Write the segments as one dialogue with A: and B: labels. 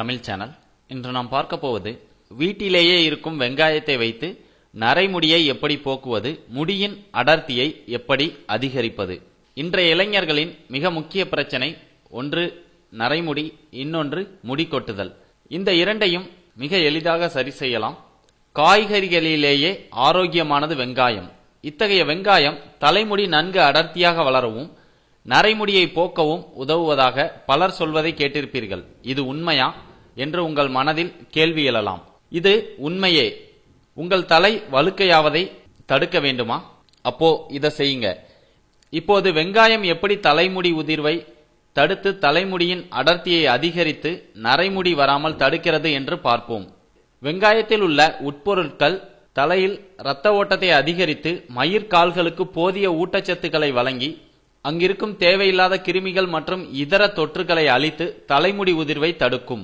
A: Tamil channel. இன்று நாம் பார்க்க போவது வீட்டிலேயே இருக்கும் வெங்காயத்தை வைத்து நரைமுடியை எப்படி போக்குவது, முடியின் அடர்த்தியை எப்படி அதிகரிப்பது. இன்றைய இளைஞர்களின் மிக முக்கிய பிரச்சனை ஒன்று நரைமுடி, இன்னொன்று முடி கொட்டுதல். இந்த இரண்டையும் மிக எளிதாக சரி செய்யலாம். காய்கறிகளிலேயே ஆரோக்கியமானது வெங்காயம். இத்தகைய வெங்காயம் தலைமுடி நன்கு அடர்த்தியாக வளரவும் நரைமுடியை போக்கவும் உதவுவதாக பலர் சொல்வதை கேட்டிருப்பீர்கள். இது உண்மையா என்று உங்கள் மனதில் கேள்வி எழலாம். இது உண்மையே. உங்கள் தலை வழுக்கையாவதை தடுக்க வேண்டுமா? அப்போ இதை செய்யுங்க. இப்போது வெங்காயம் எப்படி தலைமுடி உதிர்வை தடுத்து தலைமுடியின் அடர்த்தியை அதிகரித்து நரைமுடி வராமல் தடுக்கிறது என்று பார்ப்போம். வெங்காயத்தில் உள்ள உட்பொருட்கள் தலையில் இரத்த ஓட்டத்தை அதிகரித்து மயிர்கால்களுக்கு போதிய ஊட்டச்சத்துக்களை வழங்கி அங்கிருக்கும் தேவையில்லாத கிருமிகள் மற்றும் இதர தொற்றுகளை அழித்து தலைமுடி உதிர்வை தடுக்கும்.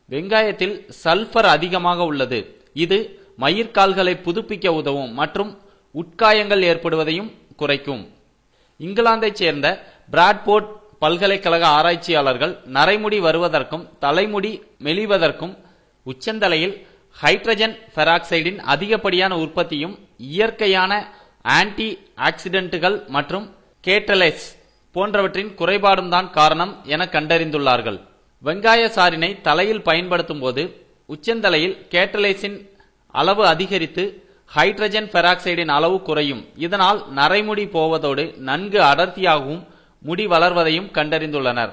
A: வெங்காயத்தில் சல்பர் அதிகமாக உள்ளது. இது மயிர்கால்களை புதுப்பிக்க உதவும் மற்றும் உட்காயங்கள் ஏற்படுவதையும் குறைக்கும். இங்கிலாந்தைச் சேர்ந்த பிராட்போர்ட் பல்கலைக்கழக ஆராய்ச்சியாளர்கள் நரைமுடி வருவதற்கும் தலைமுடி மெலிவதற்கும் உச்சந்தலையில் ஹைட்ரஜன் பெராக்சைடின் அதிகப்படியான உற்பத்தியும் இயற்கையான ஆன்டி ஆக்சிடென்ட்டுகள் மற்றும் கேட்டலேஸ் போன்றவற்றின் குறைபாடும் தான் காரணம் என கண்டறிந்துள்ளார்கள். வெங்காய சாறினை தலையில் பயன்படுத்தும் போது உச்சந்தலையில் கேட்டலேஸின் அளவு அதிகரித்து ஹைட்ரஜன் பெராக்சைடின் அளவு குறையும். இதனால் நரைமுடி போவதோடு நன்கு அடர்த்தியாகவும் முடி வளர்வதையும் கண்டறிந்துள்ளனர்.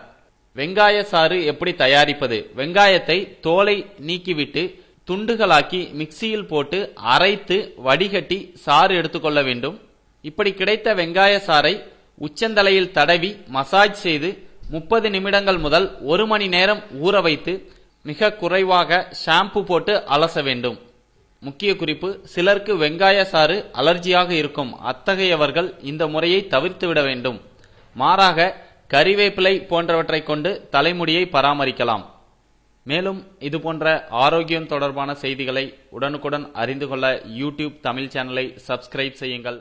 A: வெங்காய சாறு எப்படி தயாரிப்பது? வெங்காயத்தை தோலை நீக்கிவிட்டு துண்டுகளாக்கி மிக்சியில் போட்டு அரைத்து வடிகட்டி சாறு எடுத்துக்கொள்ள வேண்டும். இப்படி கிடைத்த வெங்காய சாறை உச்சந்தலையில் தடவி மசாஜ் செய்து 30 நிமிடங்கள் முதல் 1 மணி நேரம் ஊற வைத்து மிக குறைவாக ஷாம்பு போட்டு அலச வேண்டும். முக்கிய குறிப்பு: சிலருக்கு வெங்காய சாறு அலர்ஜியாக இருக்கும். அத்தகையவர்கள் இந்த முறையை தவிர்த்துவிட வேண்டும். மாறாக கறிவேப்பிலை போன்றவற்றை கொண்டு தலைமுடியை பராமரிக்கலாம். மேலும் இதுபோன்ற ஆரோக்கியம் தொடர்பான செய்திகளை உடனுக்குடன் அறிந்து கொள்ள யூடியூப் தமிழ் சேனலை சப்ஸ்கிரைப் செய்யுங்கள்.